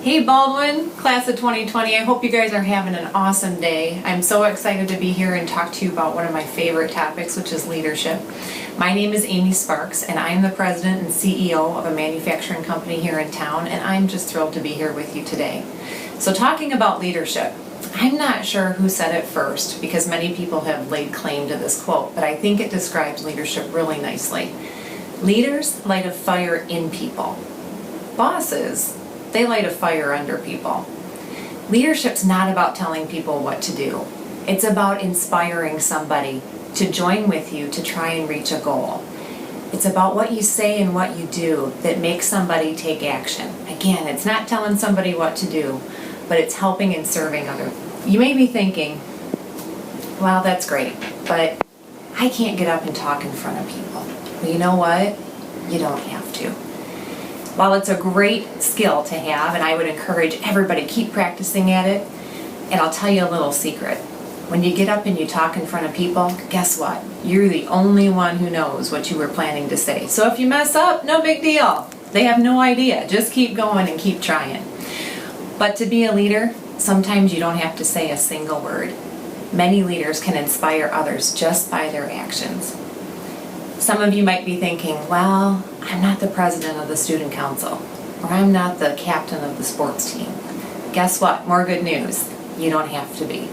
Hey Baldwin, class of 2020, I hope you guys are having an awesome day. I'm so excited to be here and talk to you about one of my favorite topics, which is leadership. My name is Amy Sparks, and I'm the president and CEO of a manufacturing company here in town, and I'm just thrilled to be here with you today. So talking about leadership, I'm not sure who said it first, because many people have laid claim to this quote, but I think it describes leadership really nicely. Leaders light a fire in people. Bosses, they light a fire under people. Leadership's not about telling people what to do. It's about inspiring somebody to join with you to try and reach a goal. It's about what you say and what you do that makes somebody take action. Again, it's not telling somebody what to do, but it's helping and serving others. You may be thinking, wow, that's great, but I can't get up and talk in front of people. Well, you know what? You don't have to. While it's a great skill to have, and I would encourage everybody to keep practicing at it, and I'll tell you a little secret. When you get up and you talk in front of people, guess what? You're the only one who knows what you were planning to say. So if you mess up, no big deal. They have no idea. Just keep going and keep trying. But to be a leader, sometimes you don't have to say a single word. Many leaders can inspire others just by their actions. Some of you might be thinking, well, I'm not the president of the student council, or I'm not the captain of the sports team. Guess what? More good news. You don't have to be.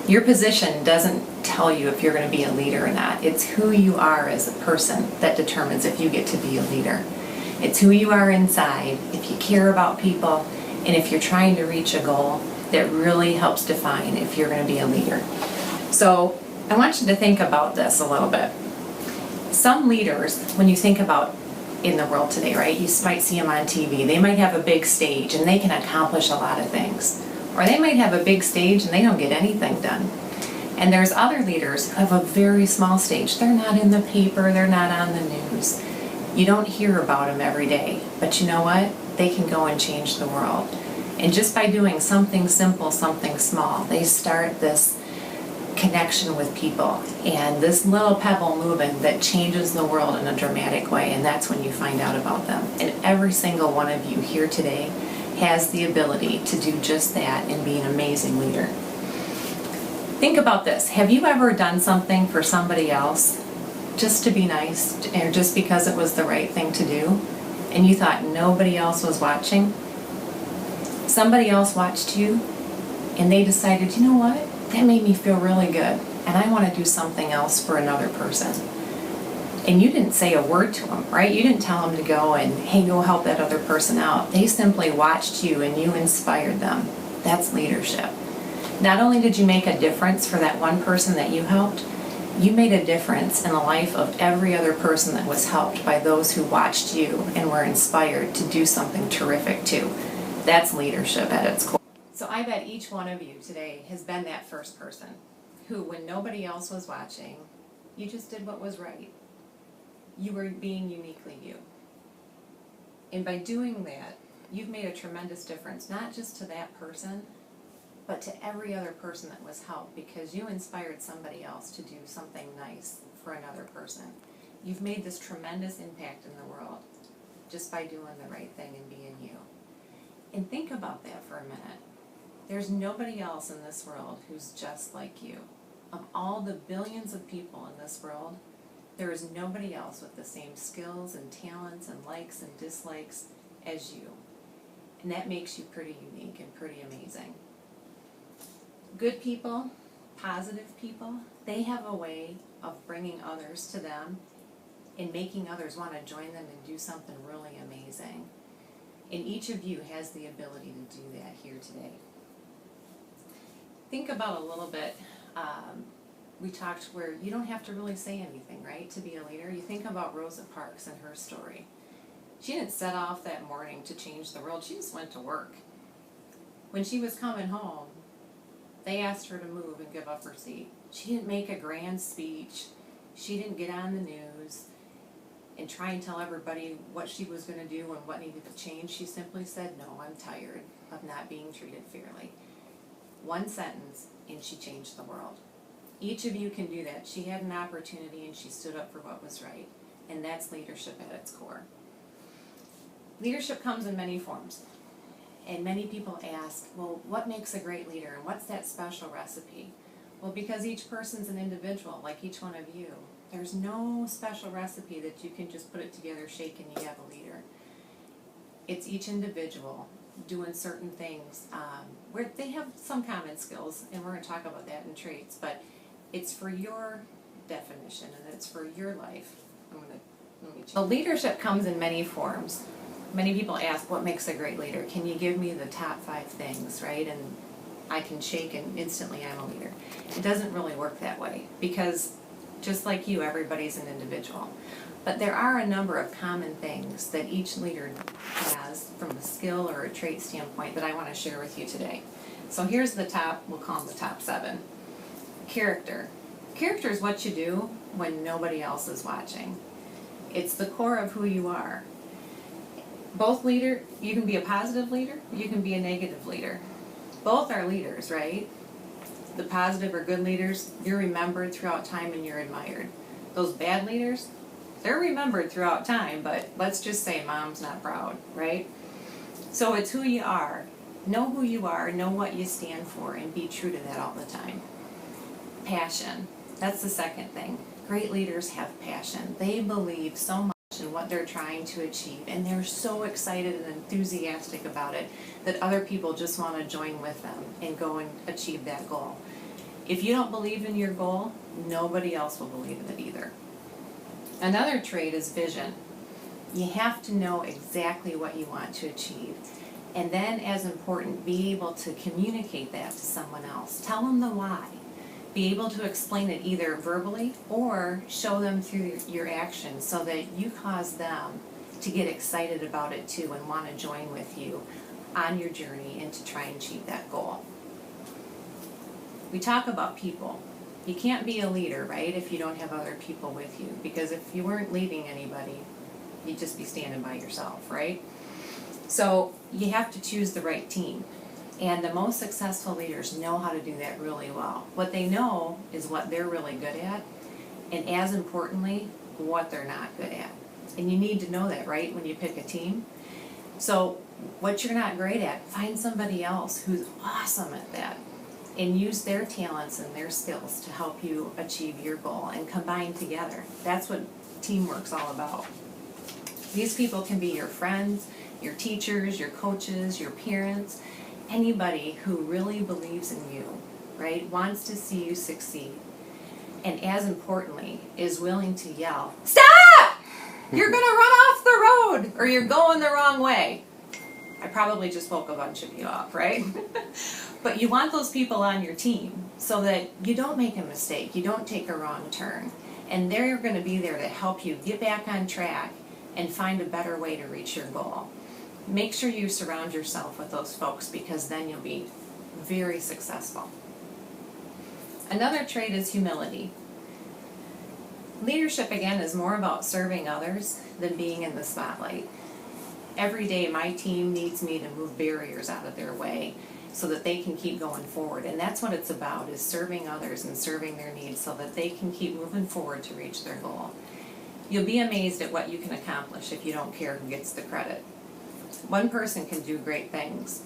Your position doesn't tell you if you're going to be a leader or not. It's who you are as a person that determines if you get to be a leader. It's who you are inside, if you care about people, and if you're trying to reach a goal that really helps define if you're going to be a leader. So I want you to think about this a little bit. Some leaders, when you think about in the world today, right, you might see them on TV. They might have a big stage and they can accomplish a lot of things. Or they might have a big stage and they don't get anything done. And there's other leaders who have a very small stage. They're not in the paper, they're not on the news. You don't hear about them every day. But you know what? They can go and change the world. And just by doing something simple, something small, they start this connection with people and this little pebble moving that changes the world in a dramatic way, and that's when you find out about them. And every single one of you here today has the ability to do just that and be an amazing leader. Think about this. Have you ever done something for somebody else just to be nice or just because it was the right thing to do and you thought nobody else was watching? Somebody else watched you and they decided, you know what? That made me feel really good, and I want to do something else for another person. And you didn't say a word to them, right? You didn't tell them to go and, hey, go help that other person out. They simply watched you and you inspired them. That's leadership. Not only did you make a difference for that one person that you helped, you made a difference in the life of every other person that was helped by those who watched you and were inspired to do something terrific too. That's leadership at its core. So I bet each one of you today has been that first person who, when nobody else was watching, you just did what was right. You were being uniquely you. And by doing that, you've made a tremendous difference, not just to that person, but to every other person that was helped, because you inspired somebody else to do something nice for another person. You've made this tremendous impact in the world just by doing the right thing and being you. And think about that for a minute. There's nobody else in this world who's just like you. Of all the billions of people in this world, there is nobody else with the same skills and talents and likes and dislikes as you. And that makes you pretty unique and pretty amazing. Good people, positive people, they have a way of bringing others to them and making others want to join them and do something really amazing. And each of you has the ability to do that here today. Think about a little bit, we talked where you don't have to really say anything, right, to be a leader. You think about Rosa Parks and her story. She didn't set off that morning to change the world, she just went to work. When she was coming home, they asked her to move and give up her seat. She didn't make a grand speech, she didn't get on the news and try and tell everybody what she was going to do and what needed to change. She simply said, no, I'm tired of not being treated fairly. One sentence, and she changed the world. Each of you can do that. She had an opportunity and she stood up for what was right. And that's leadership at its core. Leadership comes in many forms. And many people ask, well, what makes a great leader and what's that special recipe? Well, because each person's an individual, like each one of you. There's no special recipe that you can just put it together, shake, and you have a leader. It's each individual doing certain things where they have some common skills, and we're going to talk about that in traits, but it's for your definition and it's for your life. Well, leadership comes in many forms. Many people ask, what makes a great leader? Can you give me the top 5 things, right? And I can shake and instantly I'm a leader. It doesn't really work that way because just like you, everybody's an individual. But there are a number of common things that each leader has from a skill or a trait standpoint that I want to share with you today. So here's the top, we'll call them the top 7. Character. Character is what you do when nobody else is watching. It's the core of who you are. Both leader, you can be a positive leader, you can be a negative leader. Both are leaders, right? The positive or good leaders, you're remembered throughout time and you're admired. Those bad leaders, they're remembered throughout time, but let's just say mom's not proud, right? So it's who you are. Know who you are, know what you stand for, and be true to that all the time. Passion, that's the second thing. Great leaders have passion. They believe so much in what they're trying to achieve, and they're so excited and enthusiastic about it that other people just want to join with them and go and achieve that goal. If you don't believe in your goal, nobody else will believe in it either. Another trait is vision. You have to know exactly what you want to achieve. And then, as important, be able to communicate that to someone else. Tell them the why. Be able to explain it either verbally or show them through your actions so that you cause them to get excited about it too and want to join with you on your journey and to try and achieve that goal. We talk about people. You can't be a leader, right, if you don't have other people with you, because if you weren't leading anybody, you'd just be standing by yourself, right? So you have to choose the right team. And the most successful leaders know how to do that really well. What they know is what they're really good at, and as importantly, what they're not good at. And you need to know that, right, when you pick a team. So what you're not great at, find somebody else who's awesome at that, and use their talents and their skills to help you achieve your goal and combine together. That's what teamwork's all about. These people can be your friends, your teachers, your coaches, your parents, anybody who really believes in you, right, wants to see you succeed, and as importantly, is willing to yell, "Stop! You're gonna run off the road, or you're going the wrong way." I probably just woke a bunch of you up, right? But you want those people on your team so that you don't make a mistake, you don't take a wrong turn, and they're going to be there to help you get back on track and find a better way to reach your goal. Make sure you surround yourself with those folks, because then you'll be very successful. Another trait is humility. Leadership, again, is more about serving others than being in the spotlight. Every day my team needs me to move barriers out of their way so that they can keep going forward. And that's what it's about, is serving others and serving their needs so that they can keep moving forward to reach their goal. You'll be amazed at what you can accomplish if you don't care who gets the credit. One person can do great things,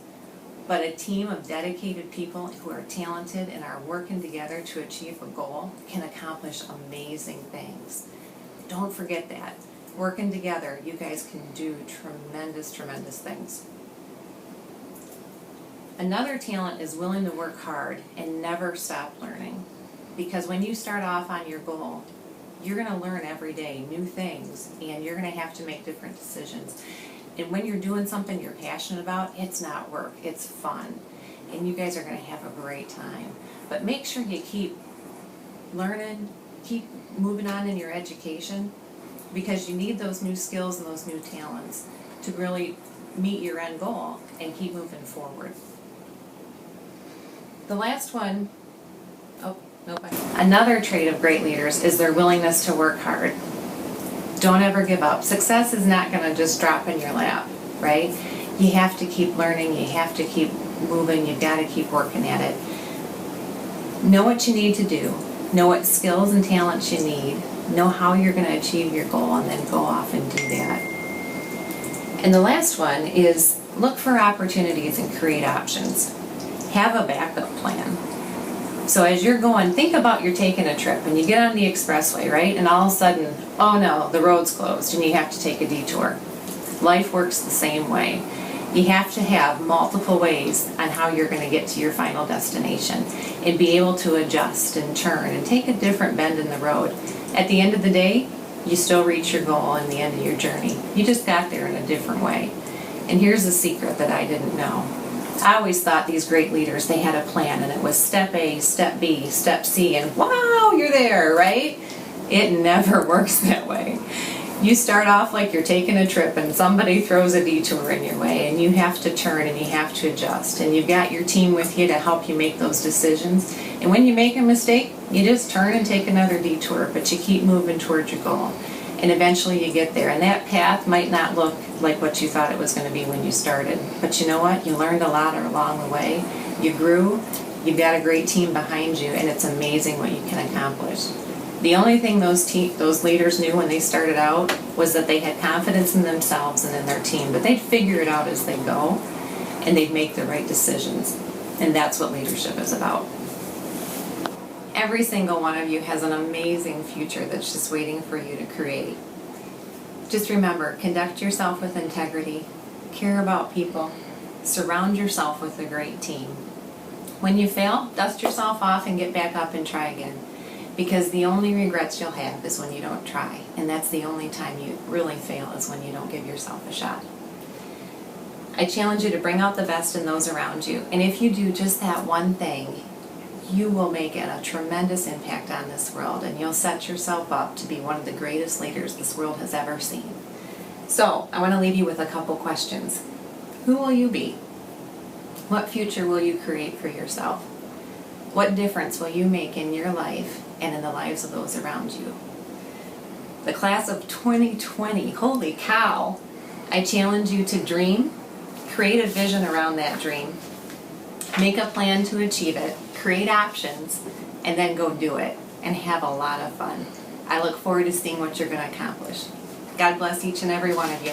but a team of dedicated people who are talented and are working together to achieve a goal can accomplish amazing things. Don't forget that. Working together, you guys can do tremendous, tremendous things. Another talent is willing to work hard and never stop learning, because when you start off on your goal, you're going to learn every day new things, and you're going to have to make different decisions. And when you're doing something you're passionate about, it's not work, it's fun. And you guys are going to have a great time. But make sure you keep learning, keep moving on in your education, because you need those new skills and those new talents to really meet your end goal and keep moving forward. The last one, another trait of great leaders is their willingness to work hard. Don't ever give up. Success is not going to just drop in your lap, right? You have to keep learning, you have to keep moving, you've got to keep working at it. Know what you need to do, know what skills and talents you need, know how you're going to achieve your goal, and then go off and do that. And the last one is Look for opportunities and create options. Have a backup plan. So as you're going, think about you're taking a trip and you get on the expressway, right? And all of a sudden, oh no, the road's closed and you have to take a detour. Life works the same way. You have to have multiple ways on how you're going to get to your final destination and be able to adjust and turn and take a different bend in the road. At the end of the day, you still reach your goal in the end of your journey. You just got there in a different way. And here's a secret that I didn't know. I always thought these great leaders, they had a plan and it was step A, step B, step C, and wow, you're there, right? It never works that way. You start off like you're taking a trip and somebody throws a detour in your way and you have to turn and you have to adjust, and you've got your team with you to help you make those decisions. And when you make a mistake, you just turn and take another detour, but you keep moving towards your goal. And eventually you get there, and that path might not look like what you thought it was going to be when you started. But you know what? You learned a lot along the way. You grew. You've got a great team behind you, and it's amazing what you can accomplish. The only thing those leaders knew when they started out was that they had confidence in themselves and in their team, but they'd figure it out as they go, and they'd make the right decisions. And that's what leadership is about. Every single one of you has an amazing future that's just waiting for you to create. Just remember, conduct yourself with integrity, care about people, surround yourself with a great team. When you fail, dust yourself off and get back up and try again. Because the only regrets you'll have is when you don't try. And that's the only time you really fail, is when you don't give yourself a shot. I challenge you to bring out the best in those around you. And if you do just that one thing, you will make a tremendous impact on this world, and you'll set yourself up to be one of the greatest leaders this world has ever seen. So, I want to leave you with a couple questions. Who will you be? What future will you create for yourself? What difference will you make in your life and in the lives of those around you? The class of 2020, holy cow! I challenge you to dream, create a vision around that dream, make a plan to achieve it, create options, and then go do it and have a lot of fun. I look forward to seeing what you're going to accomplish. God bless each and every one of you.